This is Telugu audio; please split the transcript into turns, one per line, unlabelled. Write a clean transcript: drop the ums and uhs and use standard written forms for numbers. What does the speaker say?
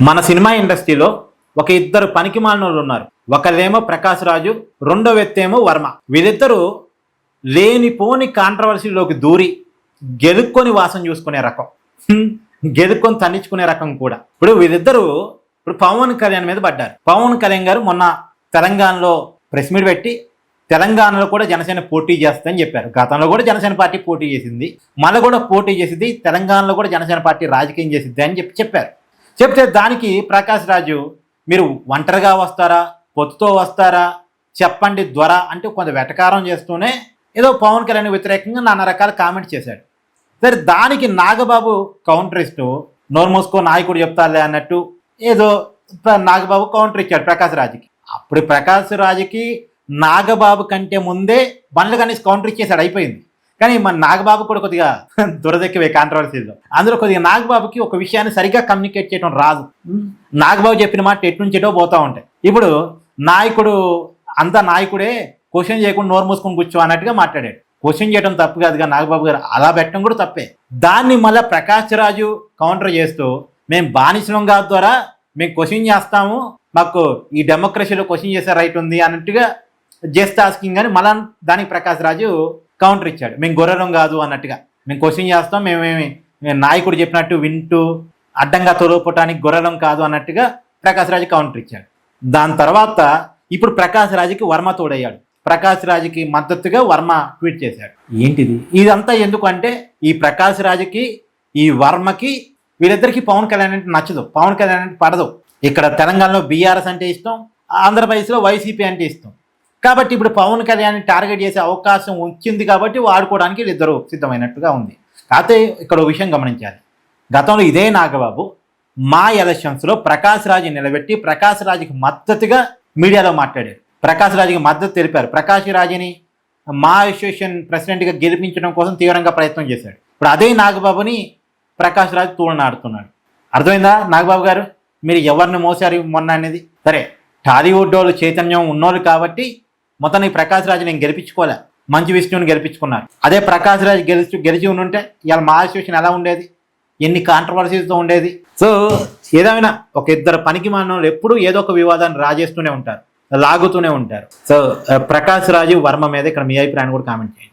మన సినిమా ఇండస్ట్రీలో ఒక ఇద్దరు పనికిమాలినోళ్ళు ఉన్నారు. ఒకళ్ళేమో ప్రకాష్ రాజు, రెండో వ్యక్తి ఏమో వర్మ. వీళ్ళిద్దరూ లేనిపోని కాంట్రవర్సీలోకి దూరి గెలుక్కొని వాసన చూసుకునే రకం, గెలుక్కొని తన్నించుకునే రకం కూడా. ఇప్పుడు పవన్ కళ్యాణ్ మీద పడ్డారు. పవన్ కళ్యాణ్ గారు మొన్న తెలంగాణలో ప్రెస్ మీట్ పెట్టి తెలంగాణలో కూడా జనసేన పోటీ చేస్తుందని చెప్పారు. గతంలో కూడా జనసేన పార్టీ పోటీ చేసింది, మళ్ళీ కూడా పోటీ చేసింది, తెలంగాణలో కూడా జనసేన పార్టీ రాజకీయం చేసింది అని చెప్పారు. చెప్తే దానికి ప్రకాష్ రాజు, మీరు ఒంటరిగా వస్తారా, పొత్తుతో వస్తారా చెప్పండి ద్వార అంటే కొంత వెటకారం చేస్తూనే ఏదో పవన్ కళ్యాణ్ వ్యతిరేకంగా నానా రకాల కామెంట్స్ చేశాడు. సరే, దానికి నాగబాబు కౌంటర్ ఇస్తూ నోరు మూసుకో నాయకుడు చెప్తాలే అన్నట్టు ఏదో నాగబాబు కౌంటర్ ఇచ్చాడు ప్రకాష్ రాజుకి. అప్పుడు ప్రకాష్ రాజుకి నాగబాబు కంటే ముందే బండ్లు కనీసం కౌంటర్ ఇచ్చేసాడు, అయిపోయింది. కానీ మన నాగబాబు కూడా కొద్దిగా దురదెక్కివే కాంట్రవర్సీలో. అందులో కొద్దిగా నాగబాబుకి ఒక విషయాన్ని సరిగ్గా కమ్యూనికేట్ చేయడం రాదు. నాగబాబు చెప్పిన మాట ఎట్నుంచేటో పోతూ ఉంటాయి. ఇప్పుడు నాయకుడు అంతా నాయకుడే, క్వశ్చన్ చేయకుండా నోరు మూసుకొని కూర్చో అన్నట్టుగా మాట్లాడాడు. క్వశ్చన్ చేయడం తప్పు కాదుగా నాగబాబు గారు, అలా పెట్టడం కూడా తప్పే. దాన్ని మళ్ళీ ప్రకాష్ రాజు కౌంటర్ చేస్తూ మేము బానిసలం కాదు ద్వారా మేము క్వశ్చన్ చేస్తాము, మాకు ఈ డెమోక్రసీలో క్వశ్చన్ చేసే రైట్ ఉంది అన్నట్టుగా జస్ట్ ఆస్కింగ్ అని మళ్ళా దానికి ప్రకాష్ రాజు కౌంటర్ ఇచ్చాడు. మేము గొర్రెలం కాదు అన్నట్టుగా, మేము క్వశ్చన్ చేస్తాం, మేము నాయకుడు చెప్పినట్టు వింటూ అడ్డంగా తొలగపోవటానికి గొర్రెలం కాదు అన్నట్టుగా ప్రకాష్ రాజు కౌంటర్ ఇచ్చాడు. దాని తర్వాత ఇప్పుడు ప్రకాష్ రాజుకి వర్మ తోడయ్యాడు. ప్రకాష్ రాజుకి మద్దతుగా వర్మ ట్వీట్ చేశాడు. ఏంటిది ఇదంతా ఎందుకు అంటే, ఈ ప్రకాష్ రాజుకి ఈ వర్మకి వీళ్ళిద్దరికీ పవన్ కళ్యాణ్ అంటే నచ్చదు, పవన్ కళ్యాణ్ అంటే పడదు. ఇక్కడ తెలంగాణలో బీఆర్ఎస్ అంటే ఇష్టం, ఆంధ్రప్రదేశ్లో వైసీపీ అంటే ఇష్టం. కాబట్టి ఇప్పుడు పవన్ కళ్యాణ్ టార్గెట్ చేసే అవకాశం వచ్చింది కాబట్టి వాడుకోవడానికి వీళ్ళిద్దరూ సిద్ధమైనట్టుగా ఉంది. కాకపోతే ఇక్కడ ఒక విషయం గమనించాలి. గతంలో ఇదే నాగబాబు మా ఎలక్షన్స్లో ప్రకాష్ రాజు నిలబెట్టి ప్రకాష్ రాజుకి మద్దతుగా మీడియాలో మాట్లాడారు, ప్రకాష్ రాజుకి మద్దతు తెలిపారు, ప్రకాష్ రాజుని మా అసోసియేషన్ ప్రెసిడెంట్గా గెలిపించడం కోసం తీవ్రంగా ప్రయత్నం చేశాడు. ఇప్పుడు అదే నాగబాబుని ప్రకాష్ రాజు తూలనాడుతున్నాడు. అర్థమైందా నాగబాబు గారు, మీరు ఎవరిని మోసారు మొన్న అనేది? సరే, టాలీవుడ్ వాళ్ళు చైతన్యం ఉన్నోళ్ళు కాబట్టి మొత్తానికి ప్రకాష్ రాజు నేను గెలిపించుకోలే, మంచి విష్ణువుని గెలిపించుకున్నారు. అదే ప్రకాష్ రాజు గెలిచి ఉంటే ఇవాళ మా అసోసియేషన్ ఎలా ఉండేది, ఎన్ని కాంట్రవర్సీస్తో ఉండేది. సో ఏదైనా ఒక ఇద్దరు పనికి మానవులు ఎప్పుడూ ఏదో ఒక వివాదాన్ని రాజేస్తూనే ఉంటారు, లాగుతూనే ఉంటారు. సో ప్రకాష్ రాజు వర్మ మీద ఇక్కడ మీ అభిప్రాయాన్ని కూడా కామెంట్ చేయండి.